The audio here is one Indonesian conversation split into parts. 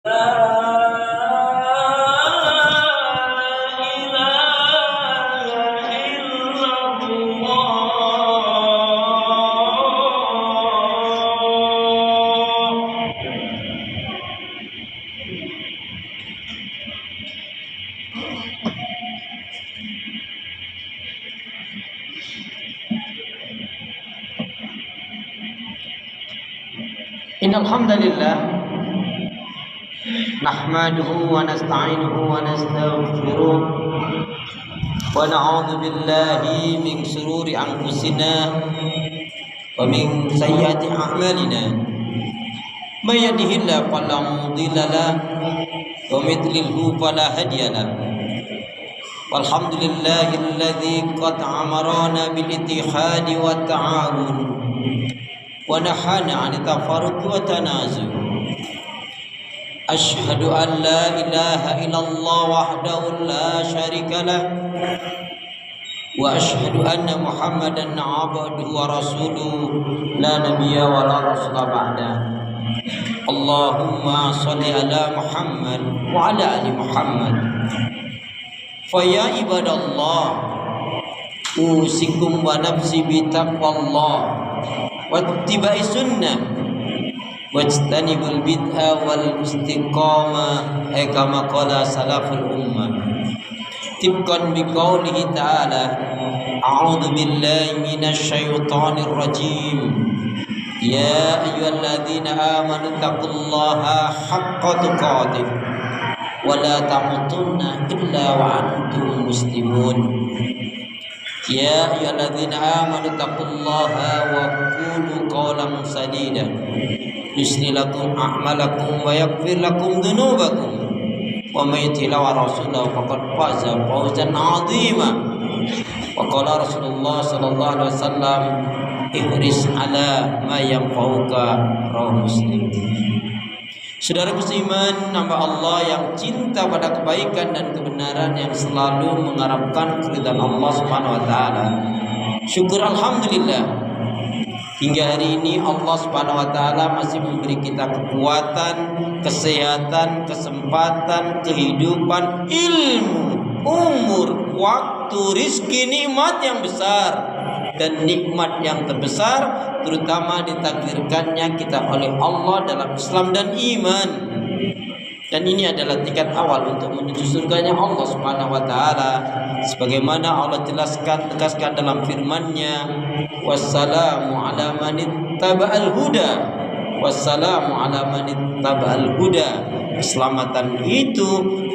Innal hamdalillah nahmaduhu wa nasta'inuhu wa nastaghfiruh wa na'udzu billahi min shururi anfusina wa min sayyiati a'malina may yahdihillahu fala mudilla lahu wa may yudlilhu fala hadiya lahu walhamdulillahilladzi qad amarana bil ittihadi wat ta'awun wa nahana 'anil tafarruqi wa tanazul. Asyhadu an la ilaha illallah wahdahu la syarika lah wa asyhadu anna Muhammadan 'abduhu wa rasuluhu la nabiyya wa la rasula ba'da. Allahumma shalli ala Muhammad wa ala ali Muhammad. Fa ya ibadallah usikum wa nafsi bi taqwallah wattiba'i sunnah wajtanibul bid'ah wal istiqamah kama qala salaful ummah tibqan biqaulihi ta'ala a'udzu billahi minasy syaithanir rajim ya ayyuhalladzina amanu taqullaha haqqa tuqatih wa la tamutunna illa wa antum muslimun. Ya ayyuhalladzina amanu taqullaha wa qulu qawlan sadida yuslih lakum a'malakum wa yaghfir lakum dhunubakum wa may yuti' wa rasulahu faqad faza fawzan 'azima. Wa qala Rasulullah sallallahu alaihi wasallam ihris ala ma yanfa'uka, rawahu Muslim. Saudara beriman, hamba Allah yang cinta pada kebaikan dan kebenaran, yang selalu mengharapkan keridhaan Allah Subhanahu wa taala. Syukur alhamdulillah, hingga hari ini Allah Subhanahu wa taala masih memberi kita kekuatan, kesehatan, kesempatan, kehidupan, ilmu, umur, waktu, rizki, nikmat yang besar. Dan nikmat yang terbesar terutama ditakdirkannya kita oleh Allah dalam Islam dan iman. Dan ini adalah tiket awal untuk menuju surganya Allah Subhanahu wa taala, sebagaimana Allah tegaskan dalam firman-Nya, wassalamu ala man ittaba'al huda, wassalamu ala man ittaba'al huda. Keselamatan itu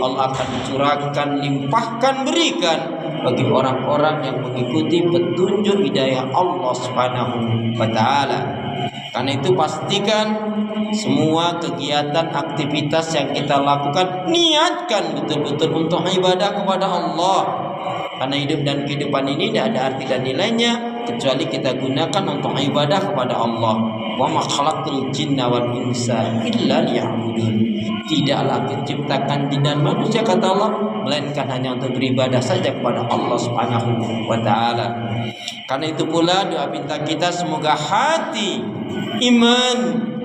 Allah akan curahkan, limpahkan, berikan bagi orang-orang yang mengikuti petunjuk hidayah Allah Subhanahu wa taala. Karena itu pastikan semua kegiatan aktivitas yang kita lakukan niatkan betul-betul untuk ibadah kepada Allah. Karena hidup dan kehidupan ini tidak ada arti dan nilainya kecuali kita gunakan untuk ibadah kepada Allah. Wa ma khalaqtul jinna wal insa illa liya'budun. Tidaklah diciptakan jin dan manusia, kata Allah, melainkan hanya untuk beribadah saja kepada Allah Subhanahu wa taala. Karena itu pula doa minta kita semoga hati, iman,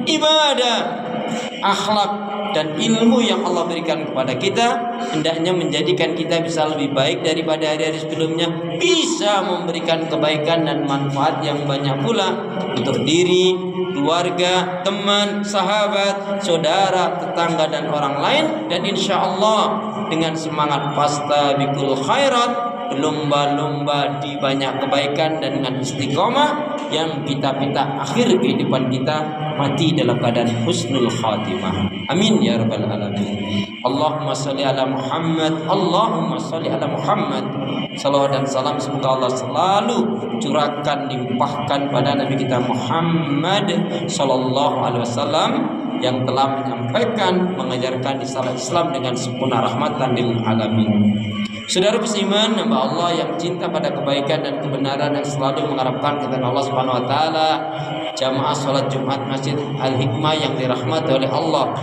ibadah, akhlak dan ilmu yang Allah berikan kepada kita hendaknya menjadikan kita bisa lebih baik daripada hari-hari sebelumnya, bisa memberikan kebaikan dan manfaat yang banyak pula untuk diri, keluarga, teman, sahabat, saudara, tetangga dan orang lain. Dan insya Allah dengan semangat fastabiqul khairat, berlomba-lomba di banyak kebaikan, dan dengan istiqomah yang kita minta akhir kehidupan kita mati dalam keadaan husnul khatimah. Amin ya rabbal alamin. Allahumma sholli ala Muhammad, Allahumma sholli ala Muhammad. Salawat dan salam semoga Allah selalu curahkan, limpahkan pada Nabi kita Muhammad sallallahu alaihi wasallam yang telah menyampaikan, mengajarkan risalah Islam dengan sempurna rahmatan lil alamin. Saudara beriman, hamba Allah yang cinta pada kebaikan dan kebenaran, yang selalu mengharapkan kepada Allah Subhanahu wa taala, jamaah salat Jumat Masjid Al-Hikmah yang dirahmati oleh Allah,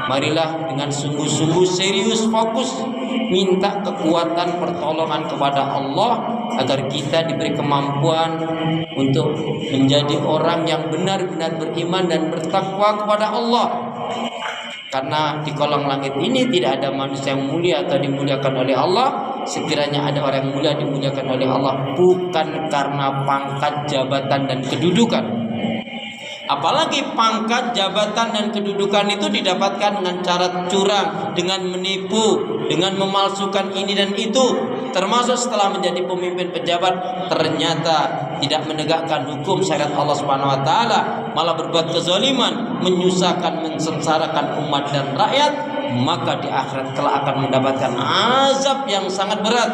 marilah dengan sungguh-sungguh serius fokus minta kekuatan pertolongan kepada Allah agar kita diberi kemampuan untuk menjadi orang yang benar-benar beriman dan bertakwa kepada Allah. Karena di kolong langit ini tidak ada manusia yang mulia atau dimuliakan oleh Allah. Sekiranya ada orang yang mulia dimuliakan oleh Allah bukan karena pangkat, jabatan, dan kedudukan. Apalagi pangkat, jabatan, dan kedudukan itu didapatkan dengan cara curang, dengan menipu, dengan memalsukan ini dan itu. Termasuk setelah menjadi pemimpin pejabat ternyata tidak menegakkan hukum syariat Allah Subhanahu wa taala, malah berbuat kezaliman, menyusahkan, mensengsarakan umat dan rakyat, maka di akhirat kelak akan mendapatkan azab yang sangat berat,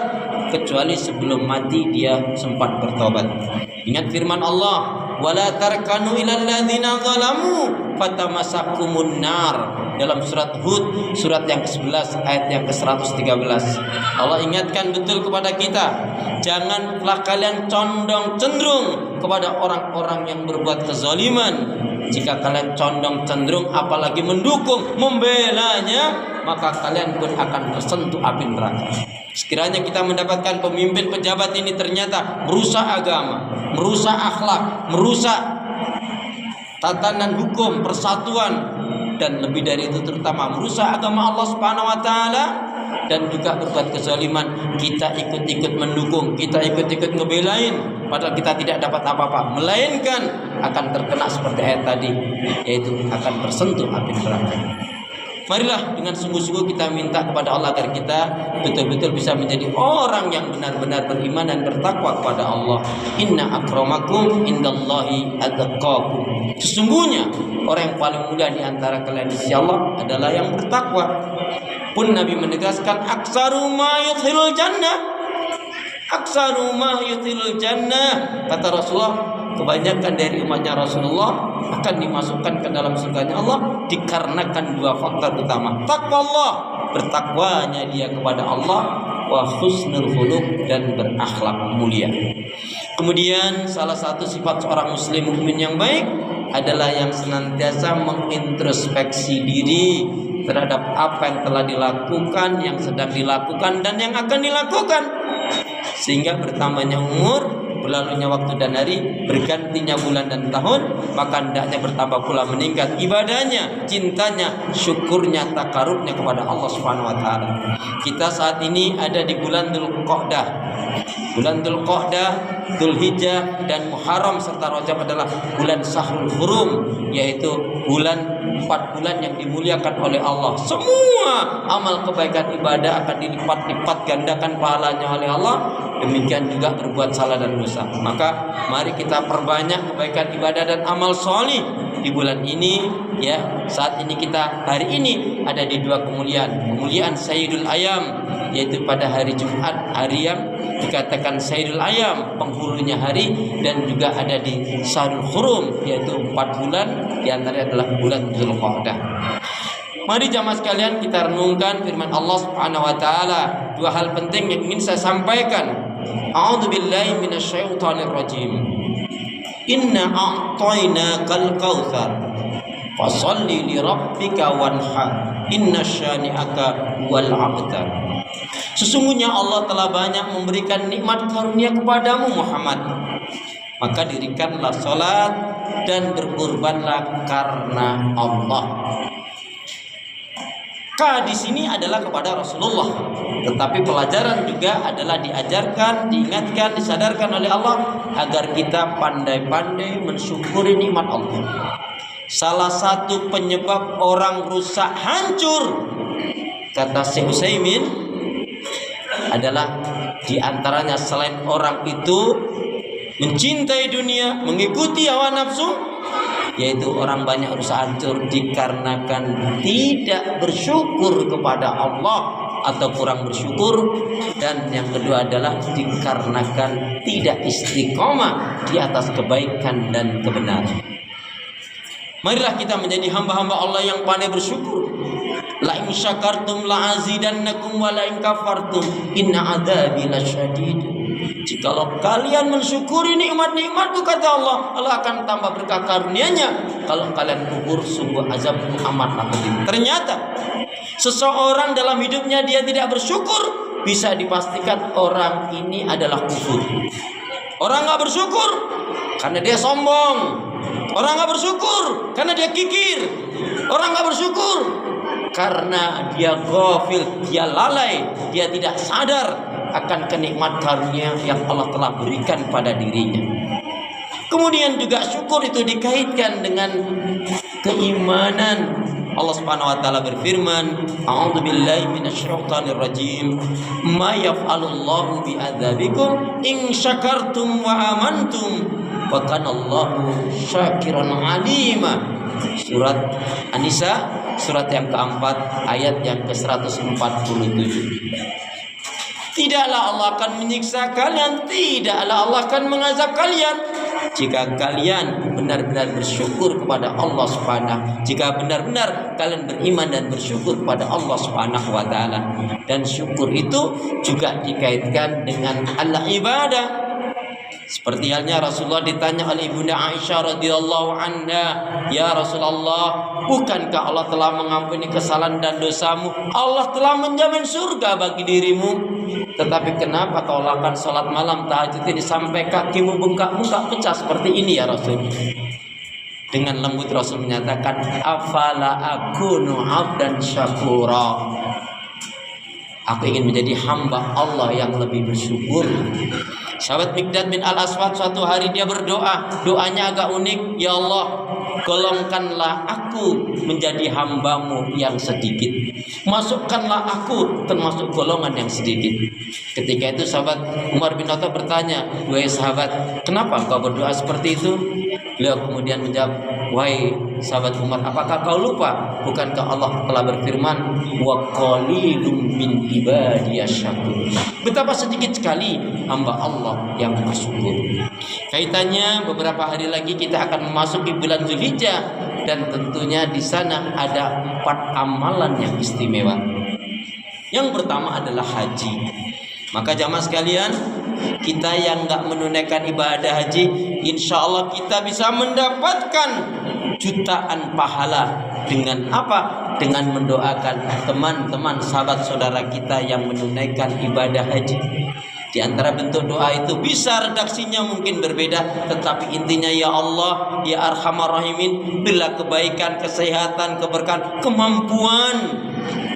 kecuali sebelum mati dia sempat bertobat. Ingat firman Allah, wala tarkanu ilal ladzina zalamu fatamassakumun nar, dalam surat Hud surat yang ke-11 ayat yang ke-113. Allah ingatkan betul kepada kita, janganlah kalian condong cenderung kepada orang-orang yang berbuat kezaliman. Jika kalian condong cenderung apalagi mendukung, membelanya, maka kalian pun akan tersentuh api neraka. Sekiranya kita mendapatkan pemimpin pejabat ini ternyata merusak agama, merusak akhlak, merusak tatanan hukum, persatuan, dan lebih dari itu terutama merusak agama Allah Subhanahu wa taala, dan juga berbuat kezaliman, kita ikut-ikut mendukung, kita ikut-ikut ngebelain, padahal kita tidak dapat apa-apa, melainkan akan terkena seperti ayat tadi, yaitu akan tersentuh api neraka. Marilah dengan sungguh-sungguh kita minta kepada Allah agar kita betul-betul bisa menjadi orang yang benar-benar beriman dan bertakwa kepada Allah. Inna akramakum indallahi atqakum. Sesungguhnya orang yang paling mulia di antara kalian di sisi Allah adalah yang bertakwa. Pun Nabi menegaskan aksaru ma yudkhilul jannah. Aksaru ma yudkhilul jannah. Kata Rasulullah, kebanyakan dari umatnya Rasulullah akan dimasukkan ke dalam surganya Allah dikarenakan dua faktor utama. Takwa Allah, bertakwanya dia kepada Allah, wa husnul khuluq, dan berakhlak mulia. Kemudian salah satu sifat seorang muslim mukmin yang baik adalah yang senantiasa mengintrospeksi diri terhadap apa yang telah dilakukan, yang sedang dilakukan, dan yang akan dilakukan. Sehingga bertambahnya umur, berlalunya waktu dan hari, bergantinya bulan dan tahun, maka hendaknya bertambah pula meningkat ibadahnya, cintanya, syukurnya, takarubnya kepada Allah Subhanahu wa taala. Kita saat ini ada di bulan Dzulqa'dah. Bulan Dzulqa'dah, Dzulhijjah, dan Muharram serta Rajab adalah bulan Syahrul Hurum, yaitu bulan 4 bulan yang dimuliakan oleh Allah. Semua amal kebaikan ibadah akan dilipat-lipat gandakan pahalanya oleh Allah. Demikian juga berbuat salah dan dosa. Maka mari kita perbanyak kebaikan ibadah dan amal solih di bulan ini. Ya, saat ini kita hari ini ada di dua kemuliaan. Kemuliaan Sayyidul Ayam, yaitu pada hari Jumat, hari yang dikatakan Sayyidul Ayam, penghulunya hari, dan juga ada di Syahrul Hurum, yaitu 4 bulan, di antaranya adalah bulan Dzulqa'dah. Mari jamaah sekalian kita renungkan firman Allah Subhanahu wa taala. Dua hal penting yang ingin saya sampaikan. A'udzubillahi minasyaitonir rajim. Inna a'tainakal kautsar fasholli li rabbika wanhar. Inna syani'aka wal abtar. Sesungguhnya Allah telah banyak memberikan nikmat karunia kepadamu Muhammad. Maka dirikanlah salat dan berkurbanlah karena Allah. Di sini adalah kepada Rasulullah, tetapi pelajaran juga adalah diajarkan, diingatkan, disadarkan oleh Allah agar kita pandai-pandai mensyukuri nikmat Allah. Salah satu penyebab orang rusak hancur, kata Syekh Utsaimin, adalah diantaranya selain orang itu mencintai dunia, mengikuti hawa nafsu, yaitu orang banyak rusak hancur dikarenakan tidak bersyukur kepada Allah atau kurang bersyukur, dan yang kedua adalah dikarenakan tidak istiqomah di atas kebaikan dan kebenaran. Marilah kita menjadi hamba-hamba Allah yang pandai bersyukur. La in syakartum la azidannakum wa la in kafartum inna adzabi lasyadid. Jikalau kalian mensyukuri nikmat-nikmatku, kata Allah, Allah akan tambah berkah karunia-Nya. Kalau kalian kufur, sungguh azabku amatlah pedih. Ternyata seseorang dalam hidupnya dia tidak bersyukur, bisa dipastikan orang ini adalah kufur. Orang nggak bersyukur karena dia sombong. Orang nggak bersyukur karena dia kikir. Orang nggak bersyukur karena dia ghafil, dia lalai, dia tidak sadar akan kenikmat karunia yang Allah telah berikan pada dirinya. Kemudian juga syukur itu dikaitkan dengan keimanan. Allah Subhanahu wa taala berfirman, "A'udzubillahi minasyaitonir rajim. Ma yaf'alullahu bi'adzabikum in syakartum wa amantum wa kanallahu syakiran 'alima." Surat An-Nisa, surat yang keempat, ayat yang ke-147. Tidaklah Allah akan menyiksa kalian, tidaklah Allah akan mengazab kalian jika kalian benar-benar bersyukur kepada Allah Subhanahu, jika benar-benar kalian beriman dan bersyukur kepada Allah Subhanahu wa taala. Dan syukur itu juga dikaitkan dengan al-ibadah. Seperti halnya Rasulullah ditanya oleh Ibunda Aisyah radhiyallahu anha, "Ya Rasulullah, bukankah Allah telah mengampuni kesalahan dan dosamu? Allah telah menjamin surga bagi dirimu. Tetapi kenapa kau lakukan salat malam tahajud ini sampai kakimu bengkak-bengkak pecah seperti ini ya Rasul?" Dengan lembut Rasul menyatakan, "Afala akunu abdan syakura." Aku ingin menjadi hamba Allah yang lebih bersyukur. Sahabat Miqdad bin Al-Aswad suatu hari dia berdoa, doanya agak unik, "Ya Allah, golongkanlah aku menjadi hambamu yang sedikit, masukkanlah aku termasuk golongan yang sedikit." Ketika itu sahabat Umar bin Khattab bertanya, "Wahai sahabat, kenapa kau berdoa seperti itu?" Beliau kemudian menjawab, "Wahai sahabat Umar, apakah kau lupa? Bukankah Allah telah berfirman, wa qalilum min ibadiyasy syakur." Betapa sedikit sekali hamba Allah yang bersyukur. Kaitannya beberapa hari lagi kita akan memasuki bulan Zulhijjah, dan tentunya di sana ada 4 amalan yang istimewa. Yang pertama adalah haji. Maka jamaah sekalian, kita yang nggak menunaikan ibadah haji, insya Allah kita bisa mendapatkan jutaan pahala. Dengan apa? Dengan mendoakan teman-teman sahabat saudara kita yang menunaikan ibadah haji. Di antara bentuk doa itu bisa redaksinya mungkin berbeda, tetapi intinya, ya Allah, ya Arhamar Rahimin, bila kebaikan, kesehatan, keberkahan, kemampuan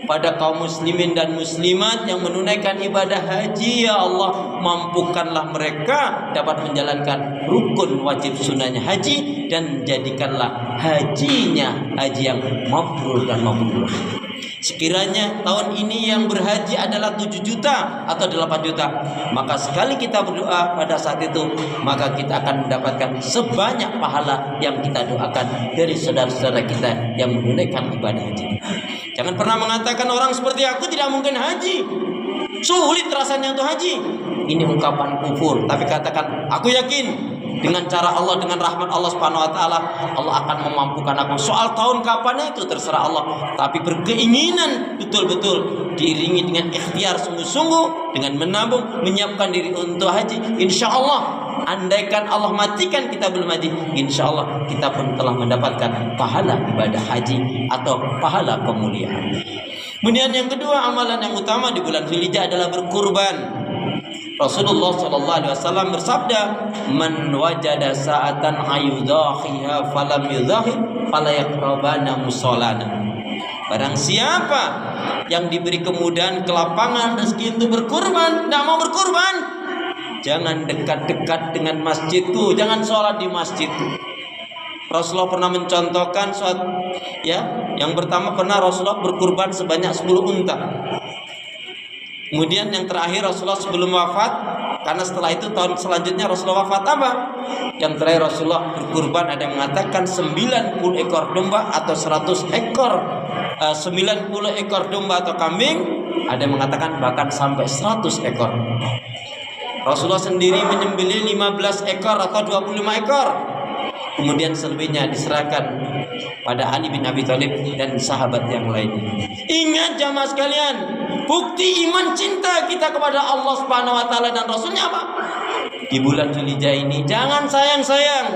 pada kaum muslimin dan muslimat yang menunaikan ibadah haji, ya Allah, mampukanlah mereka dapat menjalankan rukun wajib sunnahnya haji, dan jadikanlah hajinya haji yang mabrur dan mabrur. Sekiranya tahun ini yang berhaji adalah 7 juta atau 8 juta, maka sekali kita berdoa pada saat itu, maka kita akan mendapatkan sebanyak pahala yang kita doakan dari saudara-saudara kita yang menunaikan ibadah haji. Jangan pernah mengatakan orang seperti aku tidak mungkin haji, sulit rasanya untuk haji. Ini ungkapan kufur. Tapi katakan, aku yakin dengan cara Allah, dengan rahmat Allah Subhanahu wa taala, Allah akan memampukan aku. Soal tahun kapan itu terserah Allah, tapi berkeinginan betul-betul diiringi dengan ikhtiar sungguh-sungguh, dengan menabung, menyiapkan diri untuk haji. Insya Allah, andaikan Allah matikan kita belum haji, insya Allah kita pun telah mendapatkan pahala ibadah haji atau pahala kemuliaan. Kemudian yang kedua, amalan yang utama di bulan Zulhijjah adalah berkurban. Rasulullah SAW bersabda, "Man wajada sa'atan ayudhahiha falam yudhahi fala yaqrabana musallana." Barang siapa yang diberi kemudahan, kelapangan, rezeki untuk berkurban, tidak mau berkurban, jangan dekat-dekat dengan masjidku, jangan sholat di masjidku. Rasulullah pernah mencontohkan yang pertama pernah Rasulullah berkurban sebanyak 10 unta. Kemudian yang terakhir Rasulullah sebelum wafat, karena setelah itu tahun selanjutnya Rasulullah wafat apa? Yang terakhir Rasulullah berkurban, ada yang mengatakan 90 ekor domba atau 100 ekor 90 ekor domba atau kambing, ada yang mengatakan bahkan sampai 100 ekor. Rasulullah sendiri menyembelih 15 ekor atau 25 ekor. Kemudian selebihnya diserahkan pada Ali bin Abi Thalib dan sahabat yang lainnya. Ingat jamaah sekalian, bukti iman cinta kita kepada Allah Subhanahu wa taala dan Rasulnya apa? Di bulan Zulhijjah ini jangan sayang-sayang.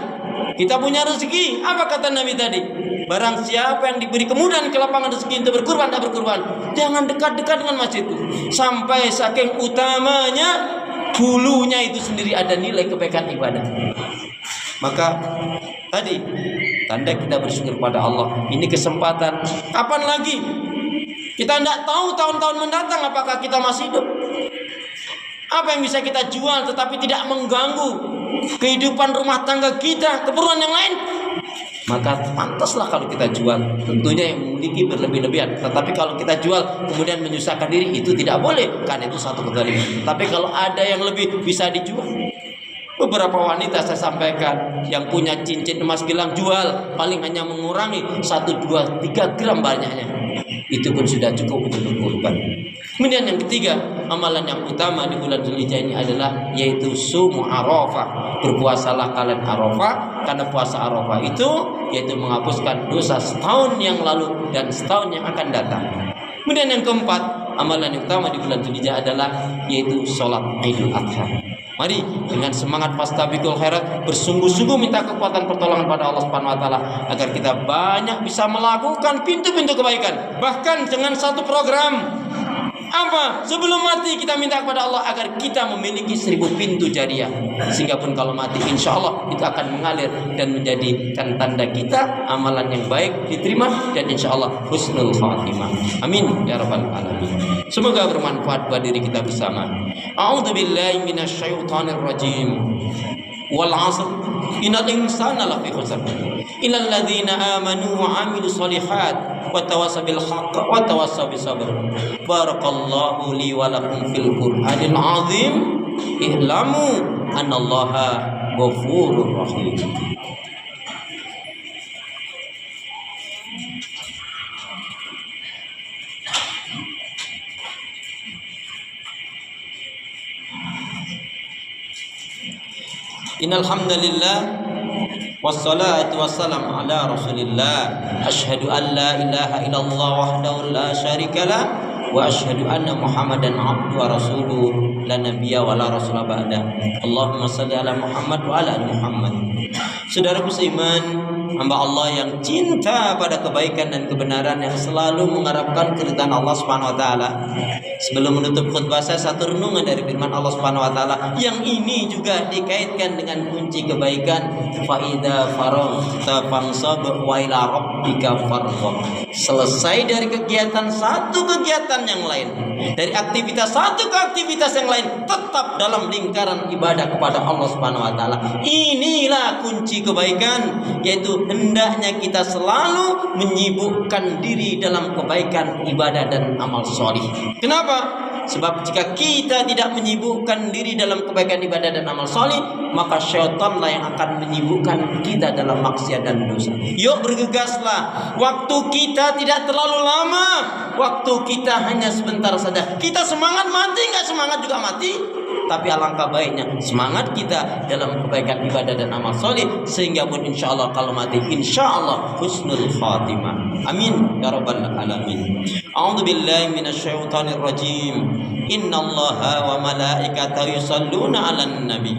Kita punya rezeki. Apa kata Nabi tadi? Barang siapa yang diberi kemudahan kelapangan rezeki untuk berkurban, tak berkurban, jangan dekat-dekat dengan masjid itu. Sampai saking utamanya, bulunya itu sendiri ada nilai kebaikan ibadah. Maka tadi tanda kita bersyukur pada Allah. Ini kesempatan. Kapan lagi Kita tidak tahu tahun-tahun mendatang apakah kita masih hidup. Apa yang bisa kita jual tetapi tidak mengganggu kehidupan rumah tangga kita, keperluan yang lain, maka pantaslah kalau kita jual. Tentunya yang memiliki berlebih-lebihan. Tetapi kalau kita jual kemudian menyusahkan diri, itu tidak boleh, karena itu satu kezaliman. Tapi kalau ada yang lebih bisa dijual. Beberapa wanita saya sampaikan yang punya cincin emas gelang, jual, paling hanya mengurangi 1, 2, 3 gram banyaknya. Itu pun sudah cukup untuk berkorban. Kemudian yang ketiga, amalan yang utama di bulan Dzulhijjah ini adalah yaitu Shaum Arafah. Berpuasalah kalian Arafah, karena puasa Arafah itu yaitu menghapuskan dosa setahun yang lalu dan setahun yang akan datang. Kemudian yang keempat, amalan yang utama di bulan Dzulhijjah adalah yaitu sholat Idul Adha. Mari dengan semangat fastabiqul khairat, bersungguh-sungguh minta kekuatan pertolongan pada Allah Subhanahu wa taala agar kita banyak bisa melakukan pintu-pintu kebaikan. Bahkan dengan satu program, apa? Sebelum mati kita minta kepada Allah agar kita memiliki 1000 pintu jariah, sehingga pun kalau mati insya Allah itu akan mengalir dan menjadikan tanda kita amalan yang baik diterima dan insya Allah husnul khatimah. Amin ya rabbal alamin. Semoga bermanfaat buat diri kita bersama. A'udzubillahi minasyaitonir rajim. Wal 'asr innal insana lafi khusr illal ladzina amanu wa 'amilus shalihat wa tawassaw bil haqq wa tawassaw bis sabr. Barakallahu li wa lakum fil Qur'anil 'azim. I'lamu annallaha ghafurur rahim. Innal hamdalillah wassalatu wassalamu ala Rasulillah. Asyhadu an la ilaha illallah wahdahu la syarikalah wa asyhadu anna Muhammadan abduhu wa rasuluhu la nabiyya wa la rasula ba'da. Allahumma shalli ala Muhammad wa ala ali Muhammad. Saudaraku seiman, hamba Allah yang cinta pada kebaikan dan kebenaran, yang selalu mengharapkan keridhaan Allah Subhanahu wa taala. Sebelum menutup khutbah saya, satu renungan dari firman Allah Subhanahu wa taala yang ini juga dikaitkan dengan kunci kebaikan. Fa idza faraghta fansab wa ila rabbika farghab. Selesai dari kegiatan satu kegiatan yang lain, dari aktivitas satu ke aktivitas yang lain, tetap dalam lingkaran ibadah kepada Allah Subhanahu wa taala. Inilah kunci kebaikan, yaitu hendaknya kita selalu menyibukkan diri dalam kebaikan ibadah dan amal solih. Kenapa? Sebab jika kita tidak menyibukkan diri dalam kebaikan ibadah dan amal solih, maka syaitanlah yang akan menyibukkan kita dalam maksiat dan dosa. Yuk bergegaslah. Waktu kita tidak terlalu lama. Waktu kita hanya sebentar saja. Kita semangat mati, nggak semangat juga mati. Tapi alangkah baiknya semangat kita dalam kebaikan ibadah dan amal soleh, sehingga pun insya Allah kalau mati insya Allah husnul khatimah. Amin ya rabbal alamin. A'udzubillahi minasyaitonir rajim. Innallaha wa malaikatahu yusholluna 'alan nabi